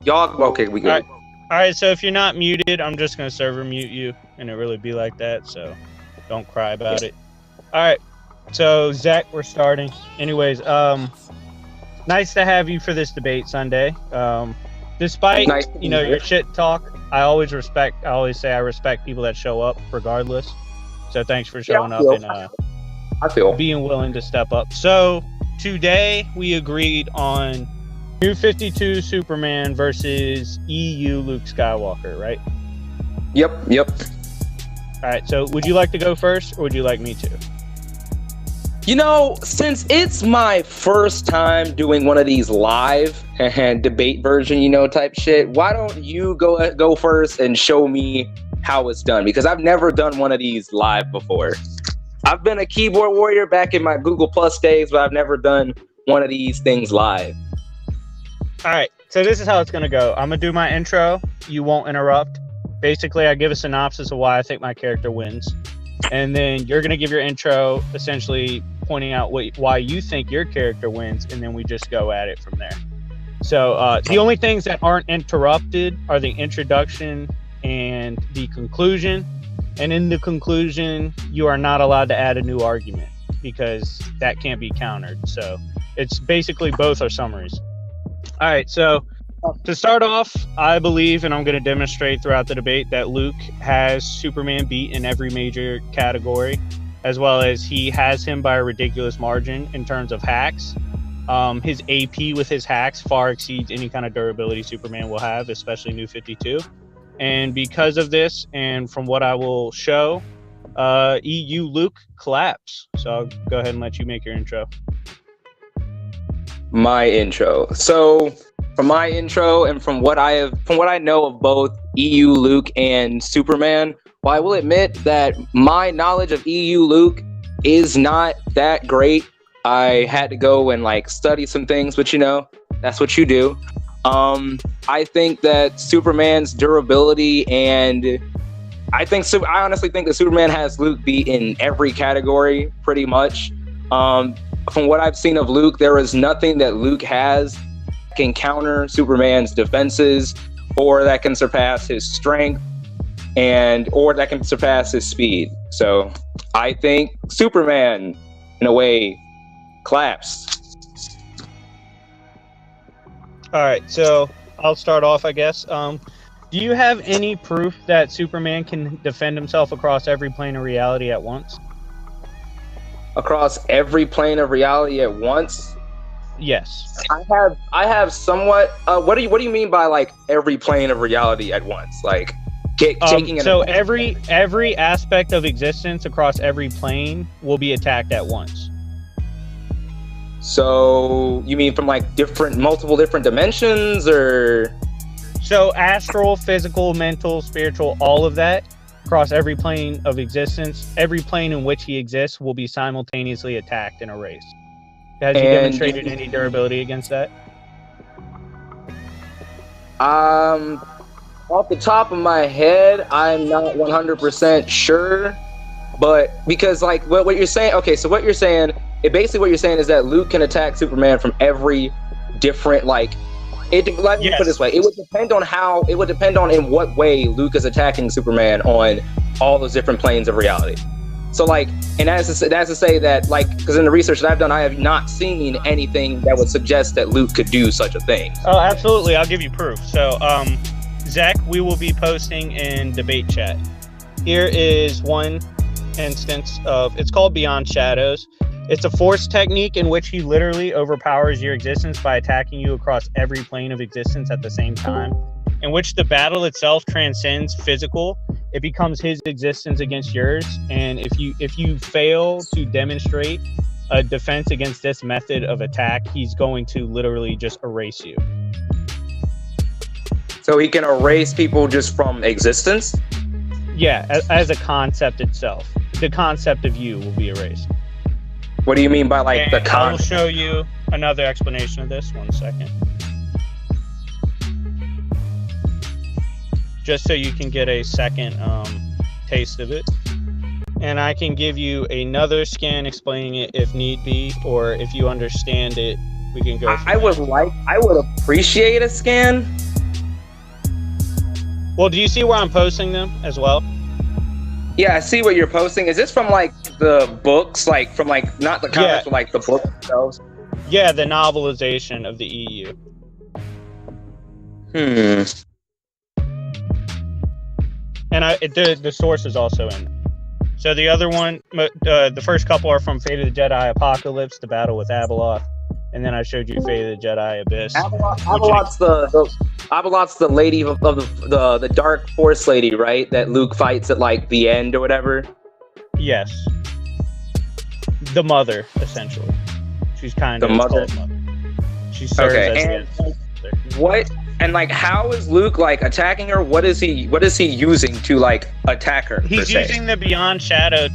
Y'all, okay, we good. All right, so if you're not muted, I'm just going to server mute you, and it really be like that, so don't cry about it. All right, so Zach, we're starting. Anyways, nice to have you for this debate Sunday. Despite, your shit talk, I always say I respect people that show up regardless. So thanks for showing up and being willing to step up. So today we agreed on New 52 Superman versus EU Luke Skywalker, right? Yep. All right, so would you like to go first, or would you like me to? Since it's my first time doing one of these live and debate version, type shit, why don't you go first and show me how it's done? Because I've never done one of these live before. I've been a keyboard warrior back in my Google Plus days, but I've never done one of these things live. All right, so this is how it's going to go. I'm going to do my intro. You won't interrupt. Basically, I give a synopsis of why I think my character wins. And then you're going to give your intro, essentially pointing out why you think your character wins, and then we just go at it from there. So the only things that aren't interrupted are the introduction and the conclusion. And in the conclusion, you are not allowed to add a new argument because that can't be countered. So it's basically both are summaries. All right, so to start off, I believe, and I'm going to demonstrate throughout the debate, that Luke has Superman beat in every major category, as well as he has him by a ridiculous margin in terms of hacks. His AP with his hacks far exceeds any kind of durability Superman will have, especially New 52. And because of this, and from what I will show, EU Luke collapse. So I'll go ahead and let you make your intro. My intro. So from my intro and from what I know of both EU Luke and Superman, well, I will admit that my knowledge of EU Luke is not that great. I had to go and study some things, but that's what you do. I think that Superman's durability, and I honestly think that Superman has Luke beat in every category pretty much. From what I've seen of Luke, there is nothing that Luke has that can counter Superman's defenses, or that can surpass his strength, or that can surpass his speed. So I think Superman, in a way, collapsed. All right, so I'll start off, I guess. Do you have any proof that Superman can defend himself across every plane of reality at once? Across every plane of reality at once? Yes. I have somewhat. What do you mean by every plane of reality at once? Taking so every aspect of existence across every plane will be attacked at once. So you mean from multiple different dimensions, or? So astral, physical, mental, spiritual, all of that. Across every plane of existence, every plane in which he exists will be simultaneously attacked in a race. Has he demonstrated any durability against that? Off the top of my head, I'm not 100% sure, but because what you're saying, okay, so what you're saying, what you're saying is that Luke can attack Superman from every different let me put it this way. It would depend on in what way Luke is attacking Superman on all those different planes of reality. So and that's to say that because in the research that I've done, I have not seen anything that would suggest that Luke could do such a thing. Oh, absolutely. I'll give you proof. So, Zach, we will be posting in debate chat. Here is one instance of, it's called Beyond Shadows. It's a force technique in which he literally overpowers your existence by attacking you across every plane of existence at the same time, in which the battle itself transcends physical. It becomes his existence against yours, and if you fail to demonstrate a defense against this method of attack, he's going to literally just erase you. So he can erase people just from existence? Yeah, as a concept itself. The concept of you will be erased. What do you mean by the concept? I will show you another explanation of this. 1 second. Just so you can get a second taste of it. And I can give you another scan explaining it if need be, or if you understand it, we can go. I would appreciate a scan. Well, do you see where I'm posting them as well? Yeah, I see what you're posting. Is this from like the books, like from like not the comics, but like the books themselves? Yeah, the novelization of the EU. And the source is also in. So the other one, the first couple are from Fate of the Jedi Apocalypse, the battle with Abeloth, and then I showed you Fate of the Jedi Abyss. Abeloth's the lady of the Dark Force lady, right? That Luke fights at like the end or whatever. Yes. The mother, essentially. She's kind of the mother. She serves as what? And like, how is Luke like attacking her? What is he using to like attack her? He's using the Beyond Shadow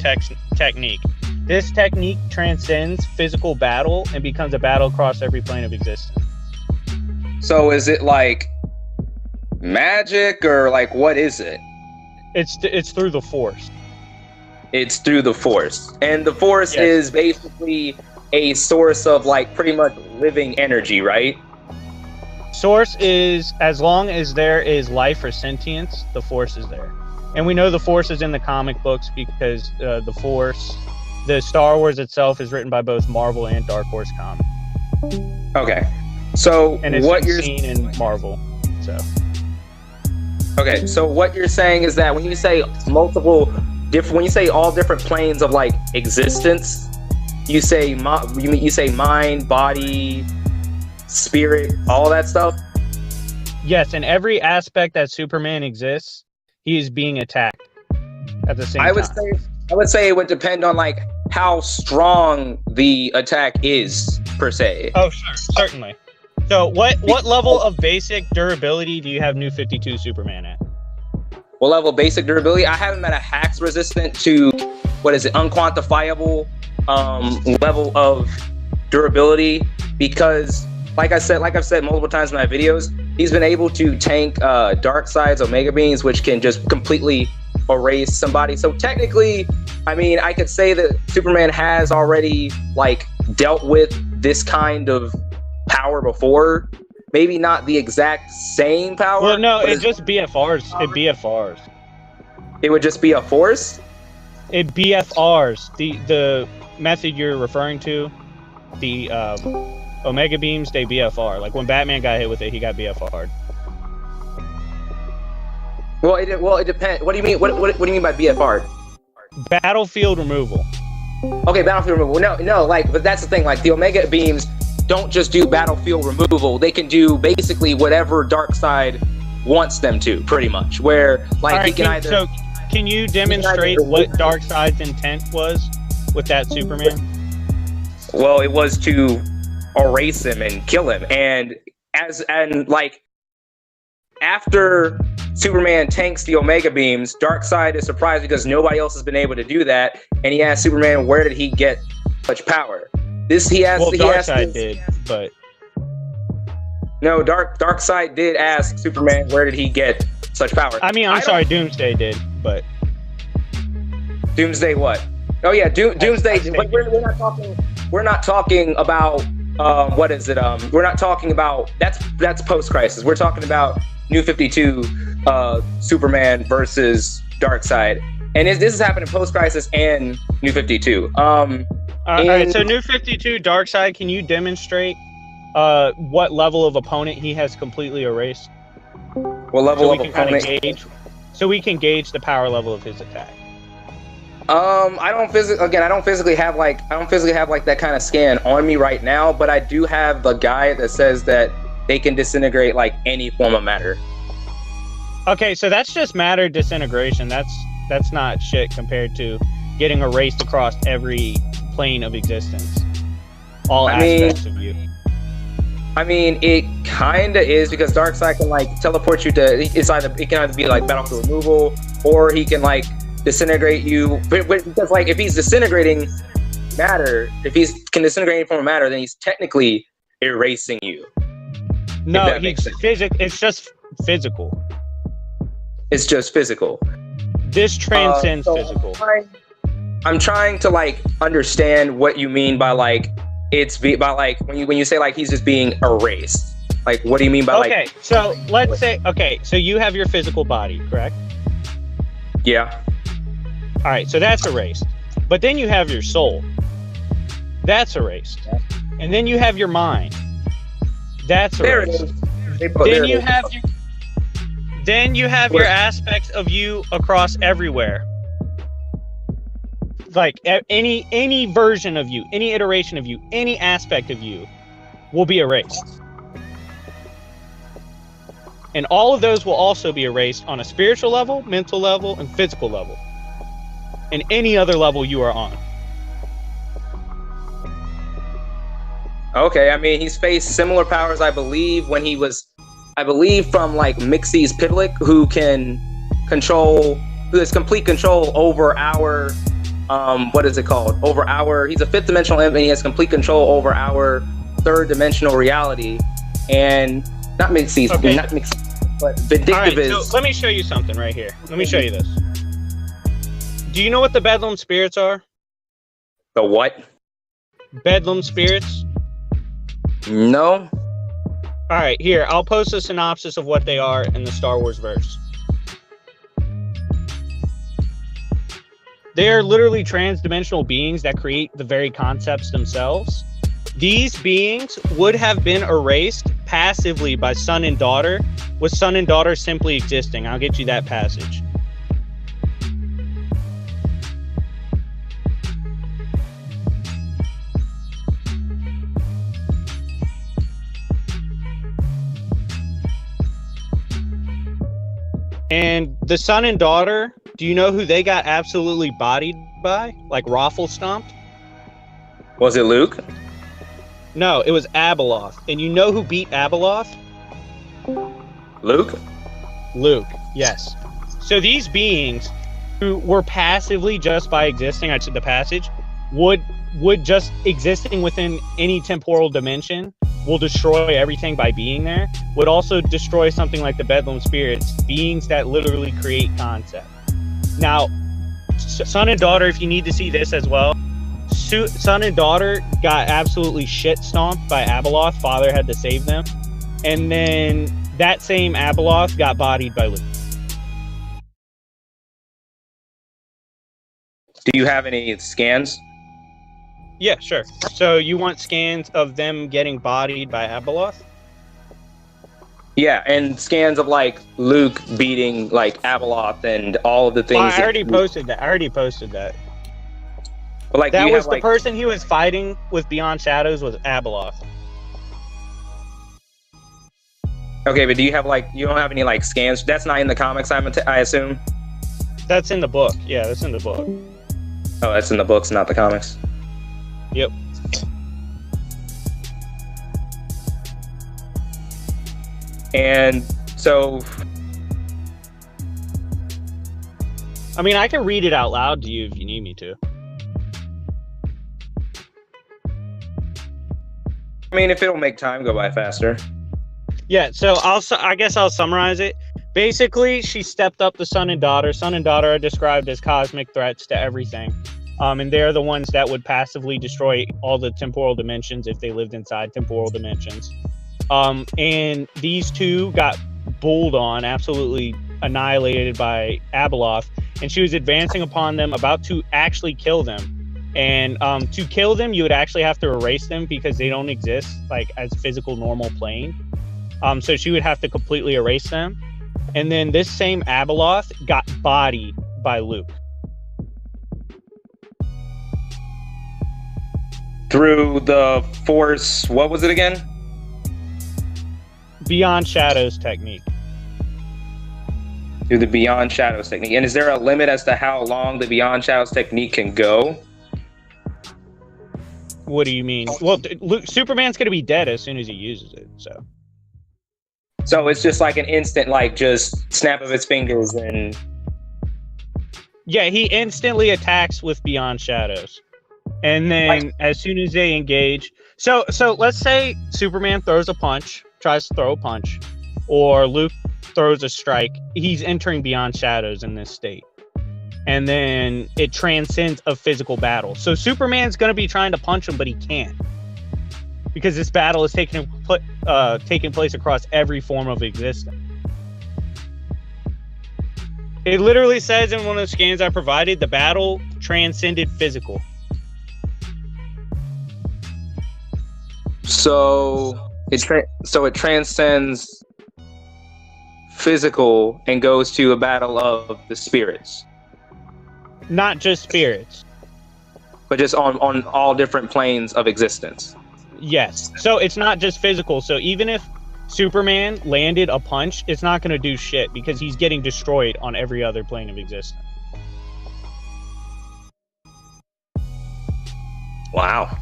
technique. This technique transcends physical battle and becomes a battle across every plane of existence. So is it like magic or like what is it? It's through the Force. It's through the Force, and the Force is basically a source of like pretty much living energy, right? Source is, as long as there is life or sentience, the Force is there. And we know the Force is in the comic books because the Force, the Star Wars itself is written by both Marvel and Dark Horse Comics. Okay. So and it's what you're seen in Marvel. So okay, so what you're saying is that when you say when you say all different planes of like existence, you say you say mind, body, spirit, all that stuff? Yes, in every aspect that Superman exists, he is being attacked at the same time. I would say it would depend on like how strong the attack is per se. Oh, sure, certainly. So what level of basic durability do you have New 52 Superman at? What level of basic durability? I have him at a hacks resistant to unquantifiable level of durability, because like I've said multiple times in my videos, he's been able to tank Darkseid's Omega Beams, which can just completely erase somebody. So technically, I mean, I could say that Superman has already like dealt with this kind of power before. Maybe not the exact same power. Well, no, it's just BFRs. It BFRs. It would just be a force? It BFRs. The method you're referring to, the Omega Beams, they BFR. Like when Batman got hit with it, he got BFR'd. Well, it depends. What do you mean? What do you mean by BFR? Battlefield removal. Okay, battlefield removal. No, like, but that's the thing. Like the Omega Beams don't just do battlefield removal. They can do basically whatever Darkseid wants them to, pretty much. Where like he can either. So, can you demonstrate what Darkseid's intent was with that Superman? Well, it was to erase him and kill him, and after Superman tanks the Omega Beams, Darkseid is surprised because nobody else has been able to do that, and he asks Superman, where did he get such power? Darkseid did, but no, Darkseid did ask Superman, where did he get such power? I mean, I'm sorry, Doomsday did, but Doomsday what? Oh yeah, Doomsday. We're not talking about what is it? We're not talking about that's post-crisis. We're talking about New 52 Superman versus Darkseid, and this is happening post-crisis and New 52. All right, so New 52 Darkseid, can you demonstrate what level of opponent he has completely erased? What level of opponent? So we can gauge the power level of his attack. I don't physically have that kind of scan on me right now, but I do have the guide that says that they can disintegrate like any form of matter. Okay, so that's just matter disintegration. That's not shit compared to getting erased across every plane of existence. All aspects of you. I mean, it kinda is, because Darkseid can like teleport you to. It can either be like battlefield removal, or he can like disintegrate you. But because like if he's disintegrating matter, if he can disintegrate any form of matter, then he's technically erasing you. No, it's just physical. It's just physical. This transcends physical. I'm trying to like understand what you mean by like when you say like he's just being erased. Like, what do you mean by like? Okay, so let's say, so you have your physical body, correct? Yeah. All right, so that's erased. But then you have your soul. That's erased. And then you have your mind. That's erased. Then you have your your aspects of you across everywhere. Like any version of you, any iteration of you, any aspect of you will be erased. And all of those will also be erased on a spiritual level, mental level, and physical level. And any other level you are on. Okay, I mean, he's faced similar powers, I believe, from like Mixie's Piblik, who has complete control over our, what is it called? He's a fifth dimensional imp, and he has complete control over our third dimensional reality. And not Mixie's, but Vindictive is. So let me show you something right here. Let me show you this. Do you know what the Bedlam spirits are? The what? Bedlam spirits? No. All right, here, I'll post a synopsis of what they are in the Star Wars verse. They are literally trans-dimensional beings that create the very concepts themselves. These beings would have been erased passively by son and daughter, with son and daughter simply existing. I'll get you that passage. And the son and daughter, do you know who they got absolutely bodied by? Like raffle stomped? Was it Luke? No, it was Abeloth. And you know who beat Abeloth? Luke? Luke, yes. So these beings who were passively just by existing, I said the passage, would just existing within any temporal dimension will destroy everything by being there, would also destroy something like the Bedlam spirits, beings that literally create concept. Now, son and daughter, if you need to see this as well, son and daughter got absolutely shit stomped by Abeloth. Father had to save them. And then that same Abeloth got bodied by Luke. Do you have any scans? Yeah, sure. So you want scans of them getting bodied by Abeloth? Yeah, and scans of like Luke beating like Abeloth and all of the things. I already posted that. But like that was the person he was fighting with Beyond Shadows was Abeloth. Okay, but do you have like, you don't have any like scans? That's not in the comics, I assume? That's in the book. Yeah, that's in the book. Oh, that's in the books, not the comics. Yep. And so, I mean, I can read it out loud to you if you need me to. I mean, if it'll make time go by faster. Yeah, so I guess I'll summarize it. Basically, she stepped up the son and daughter. Son and daughter are described as cosmic threats to everything. And they're the ones that would passively destroy all the temporal dimensions if they lived inside temporal dimensions. And these two got bulled on, absolutely annihilated by Abeloth. And she was advancing upon them, about to actually kill them. And to kill them, you would actually have to erase them because they don't exist like as physical normal plane. So she would have to completely erase them. And then this same Abeloth got bodied by Luke. Through the Force, what was it again? Beyond Shadows technique. Through the Beyond Shadows technique. And is there a limit as to how long the Beyond Shadows technique can go? What do you mean? Well, Superman's going to be dead as soon as he uses it, so. So it's just like an instant, like just snap of his fingers and... Yeah, he instantly attacks with Beyond Shadows. And then as soon as they engage... So let's say Superman throws a punch, tries to throw a punch, or Luke throws a strike. He's entering Beyond Shadows in this state. And then it transcends a physical battle. So Superman's going to be trying to punch him, but he can't. because this battle is taking place across every form of existence. It literally says in one of the scans I provided, the battle transcended physical. So it transcends physical and goes to a battle of the spirits. Not just spirits. But just on all different planes of existence. Yes. So it's not just physical. So even if Superman landed a punch, it's not going to do shit because he's getting destroyed on every other plane of existence. Wow.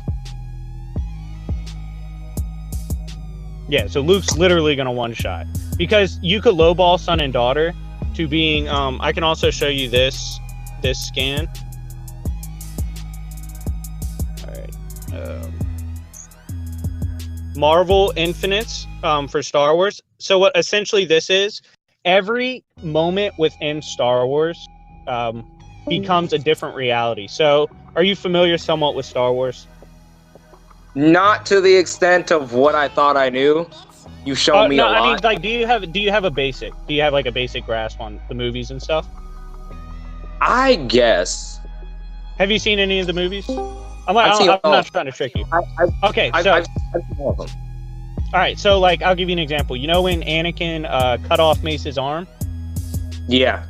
Yeah, so Luke's literally going to one-shot. Because you could lowball son and daughter to being... I can also show you this scan. Alright. Marvel Infinites for Star Wars. So what essentially this is, every moment within Star Wars becomes a different reality. So are you familiar somewhat with Star Wars? Not to the extent of what I thought I knew. You showed me a lot. I mean, like, do you have a basic grasp on the movies and stuff? I guess. Have you seen any of the movies? I'm not trying to trick you. I've seen all of them. All right, so like, I'll give you an example. You know when Anakin cut off Mace's arm? Yeah.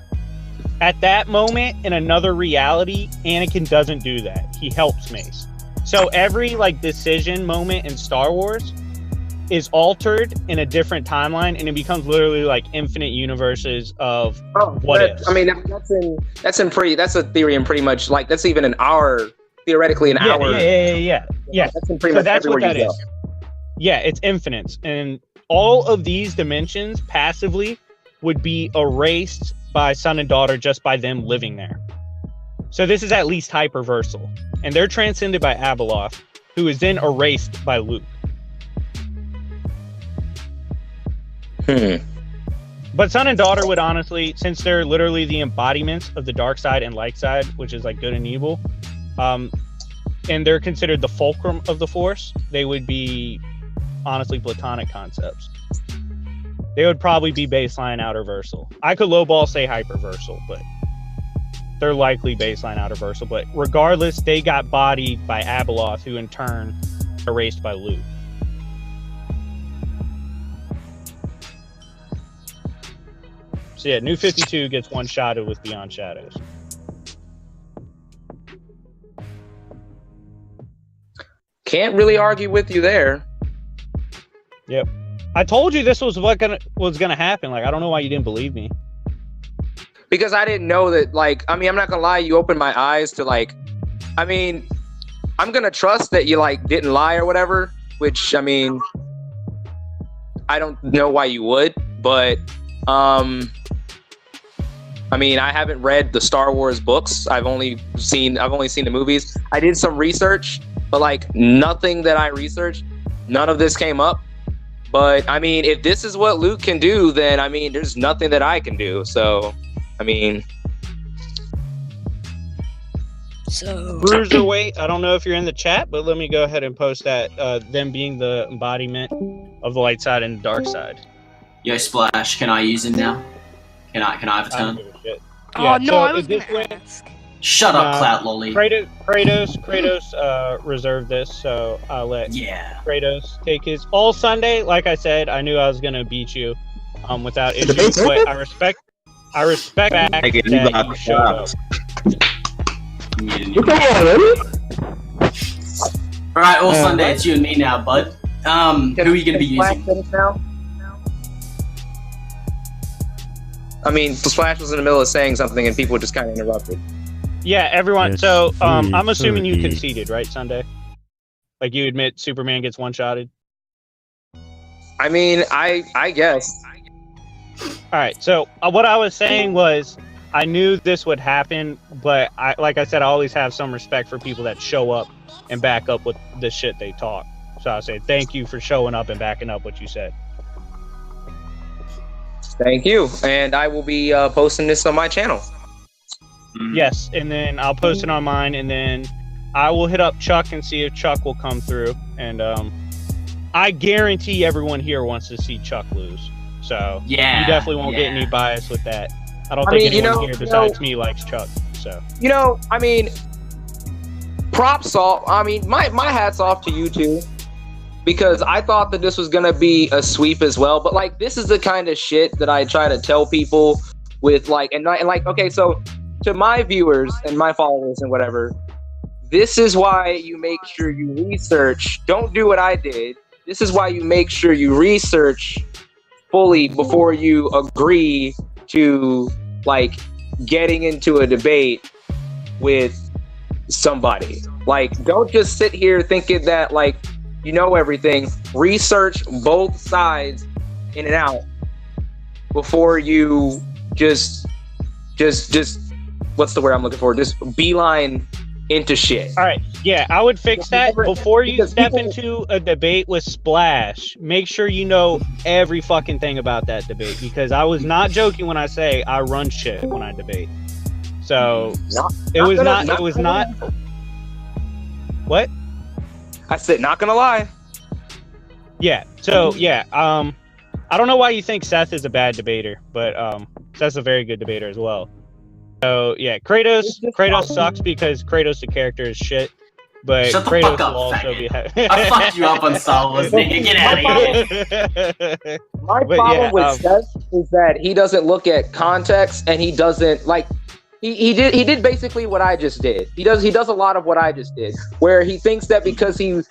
At that moment, in another reality, Anakin doesn't do that. He helps Mace. So every like decision moment in Star Wars is altered in a different timeline, and it becomes literally like infinite universes of what ifs. I mean, that's a theory in pretty much like that's even an hour, theoretically an hour. Yeah. That's in pretty much that's everywhere what that you go. is. Yeah, it's infinite, and all of these dimensions passively would be erased by son and daughter just by them living there. So this is at least hyperversal, and they're transcended by Abeloth, who is then erased by Luke. But son and daughter would honestly, since they're literally the embodiments of the dark side and light side, which is like good and evil, and they're considered the fulcrum of the Force, they would be honestly platonic concepts. They would probably be baseline outerversal. I could lowball say hyperversal, but they're likely baseline outerversal. But regardless, they got bodied by Abeloth, who in turn erased by Luke. So yeah, New 52 gets one-shotted with Beyond Shadows. Can't really argue with you there. Yep. I told you this was what was gonna happen. Like, I don't know why you didn't believe me. Because I didn't know that, like, I mean, I'm not gonna lie, you opened my eyes to, like, I mean, I'm gonna trust that you, like, didn't lie or whatever, which, I mean, I don't know why you would, but, I mean, I haven't read the Star Wars books. I've only seen the movies. I did some research, but, like, nothing that I researched, none of this came up. But, I mean, if this is what Luke can do, then, I mean, there's nothing that I can do, so... I mean, so Bruiserweight, I don't know if you're in the chat, but let me go ahead and post that. Them being the embodiment of the light side and the dark side. Yo, Splash, can I use him now? Can I have a turn? Oh no, I was gonna ask. Shut up, Clout Lolly. Kratos reserved this, so I'll let Kratos take his all Sunday. Like I said, I knew I was gonna beat you without issues, but I respect back that you showed up. Alright, all Sunday, it's you and me now, bud. Who are you gonna be using? I mean, Splash was in the middle of saying something and people just kind of interrupted. Yeah, everyone. So, I'm assuming you conceded, right, Sunday? Like, you admit Superman gets one-shotted? I mean, I guess. All right, so what I was saying was I knew this would happen, but like I said, I always have some respect for people that show up and back up with the shit they talk. So I say thank you for showing up and backing up what you said. Thank you, and I will be posting this on my channel. Yes, and then I'll post it on mine, and then I will hit up Chuck and see if Chuck will come through and I guarantee everyone here wants to see Chuck lose. So Yeah, you definitely won't get any bias with that. I don't think anyone here besides me likes Chuck. So I mean, props off. I mean, my hat's off to you too, because I thought that this was gonna be a sweep as well. But like, this is the kind of shit that I try to tell people with like, okay, so to my viewers and my followers and whatever, this is why you make sure you research. Don't do what I did. This is why you make sure you research fully before you agree to like getting into a debate with somebody. Like, don't just sit here thinking that like you know everything. Research both sides in and out before you just what's the word I'm looking for? Just beeline into shit. All right, yeah, I would fix that before you step into a debate with Splash. Make sure you know every fucking thing about that debate, because I was not joking when I say I run shit when I debate. So it was not. What? I said, not gonna lie. Yeah. So yeah. I don't know why you think Seth is a bad debater, but Seth's a very good debater as well. So yeah, Kratos sucks because Kratos the character is shit, but Shut the Kratos fuck up, will also be. I fucked you up on Star Wars, nigga. Get out of here. My problem with Seth is that he doesn't look at context, and he doesn't like. He did basically what I just did. He does a lot of what I just did, where he thinks that because he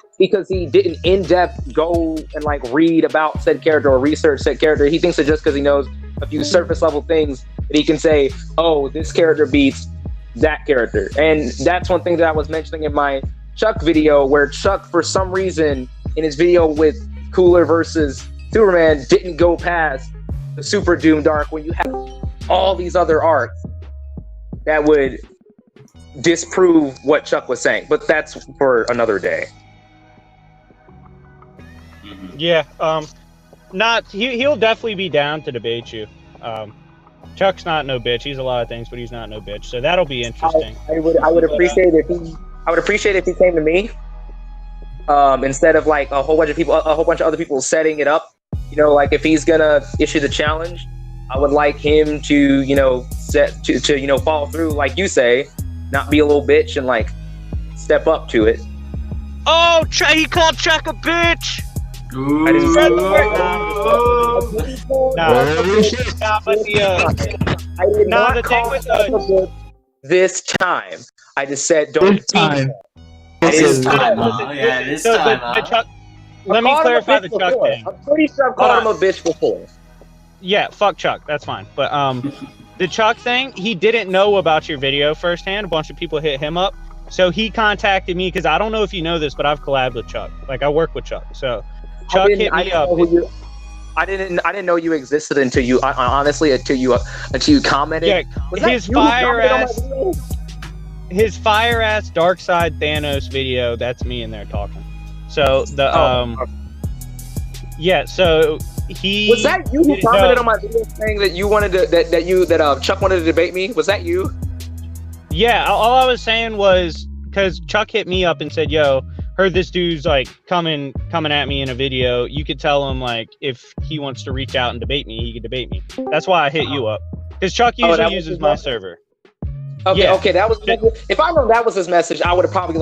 didn't in depth go and like read about said character or research said character, he thinks that just because he knows a few surface level things that he can say, oh, this character beats that character. And that's one thing that I was mentioning in my Chuck video, where Chuck, for some reason, in his video with Cooler versus Superman, didn't go past the Super Doom Dark when you have all these other arcs that would disprove what Chuck was saying. But that's for another day. Yeah, he'll definitely be down to debate you. Chuck's not no bitch. He's a lot of things, but he's not no bitch. So that'll be interesting. I would appreciate if he came to me, instead of like a whole bunch of other people setting it up. You know, like if he's gonna issue the challenge, I would like him to, you know, follow through, like you say, not be a little bitch and like step up to it. Oh, he called Chuck a bitch. I didn't say I did not call Chuck a bitch this time. I just said don't this time. This time, huh? Yeah, this time, huh? Let me clarify the Chuck thing. I'm pretty sure I've called him a bitch before. Yeah, fuck Chuck. That's fine. But the Chuck thing, he didn't know about your video firsthand. A bunch of people hit him up. So he contacted me because I don't know if you know this, but I've collabed with Chuck. Like, I work with Chuck. So Chuck hit me up. I didn't know you existed until you commented. Yeah, his fire ass Dark Side Thanos video, that's me in there talking. So so he was that you who commented on my video saying that you wanted to that Chuck wanted to debate me? Was that you? Yeah, all I was saying was because Chuck hit me up and said, "Yo, heard this dude's like coming at me in a video. You could tell him like if he wants to reach out and debate me, he could debate me." That's why I hit you up, because Chuck usually uses my server. Okay, that was. If I know that was his message, I would have probably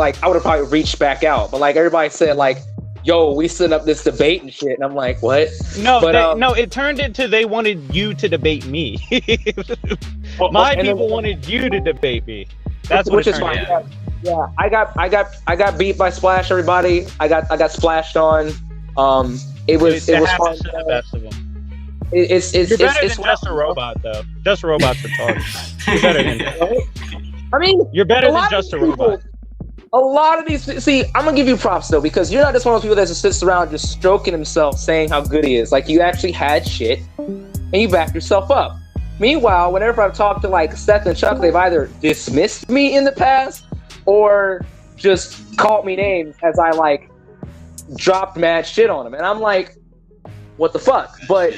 reached back out. But like everybody said, like, "Yo, we set up this debate and shit," and I'm like, "What?" No, it turned into they wanted you to debate me. My people wanted you to debate me. That's which is fine. Yeah, I got beat by Splash. Everybody, I got splashed on. It was fun. The best of them. You're better than Just a Robot, though. Just a Robot's retarded. You're better than that. I mean, you're better than Just a Robot. A lot of these, see, I'm gonna give you props though, because you're not just one of those people that just sits around just stroking himself, saying how good he is. Like, you actually had shit, and you backed yourself up. Meanwhile, whenever I've talked to like Seth and Chuck, they've either dismissed me in the past or just called me names as I like dropped mad shit on them, and I'm like, what the fuck? But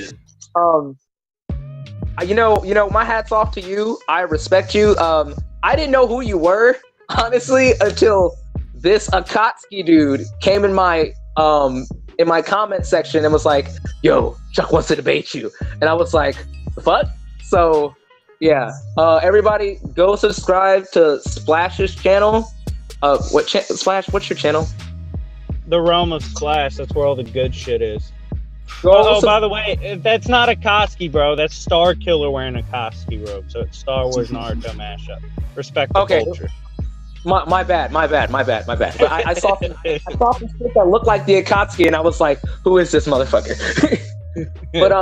you know, my hat's off to you. I respect you. I didn't know who you were, honestly, until this Akatsuki dude came in my in my comment section and was like, "Yo, Chuck wants to debate you," and I was like, "The fuck?" So yeah, everybody go subscribe to Splash's channel. Splash? What's your channel? The Realm of Splash. That's where all the good shit is. Go by the way, that's not a Koski, bro. That's Star Killer wearing a Koski robe. So it's Star Wars Naruto mashup. Respect the culture. My bad. But I saw some shit that looked like the Akatsuki, and I was like, "Who is this motherfucker?" But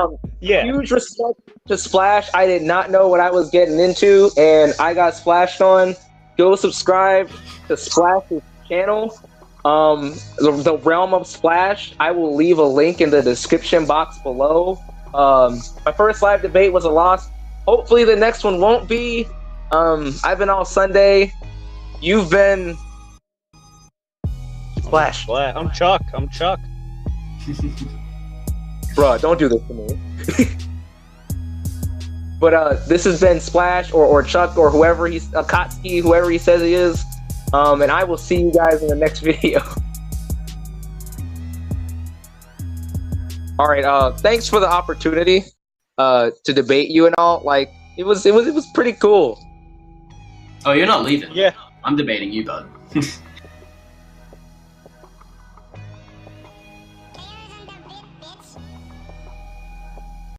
huge respect to Splash. I did not know what I was getting into, and I got splashed on. Go subscribe to Splash's channel. The Realm of Splash. I will leave a link in the description box below. My first live debate was a loss. Hopefully, the next one won't be. I've been all Sunday. You've been Splash. I'm Chuck. Bruh, don't do this to me. But this has been Splash or Chuck or whoever Akatsuki, whoever he says he is. And I will see you guys in the next video. All right. Thanks for the opportunity to debate you and all. Like it was pretty cool. Oh, you're not leaving. Yeah. I'm debating you, bud.